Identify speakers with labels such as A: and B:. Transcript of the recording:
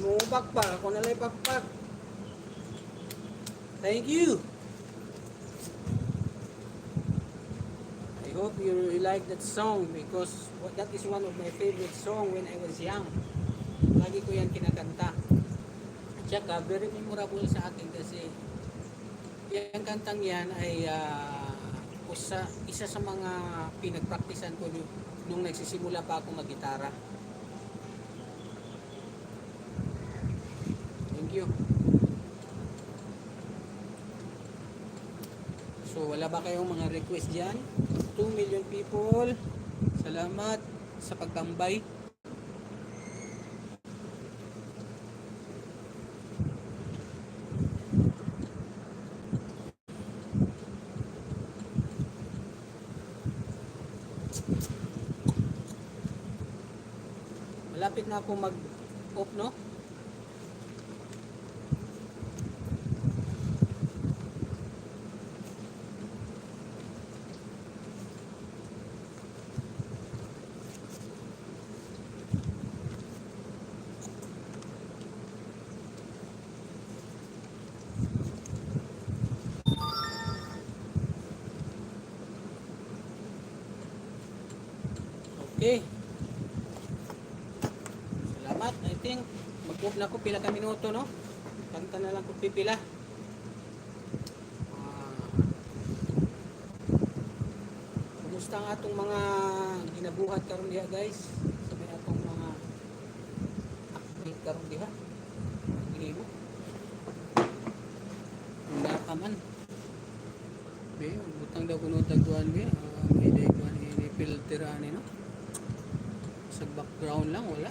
A: mo pakpak, ako na lang pakpak. Thank you. I hope you like that song because that is one of my favorite song when I was young. Lagi ko yan kinakanta. At saka very memorable sa akin kasi yung kantang yan ay isa sa mga pinagpraktisan ko nung nagsisimula pa ako mag-gitara. Thank you. So wala ba kayong mga request dyan? 2 million people. Salamat sa pagtambay. Malapit na ako mag-off, no? Okay. Salamat. I think mag-off na ako pila ka minuto, no? Kanta na lang ko pipila. Kumusta ang atong mga ginabuhat karon diha, guys? Sabi atong mga update karon diha. Gilibo. Wala ka man. Be, butang daw kuno tagduan be. May day ko ni filter ani, no? Sa background lang wala.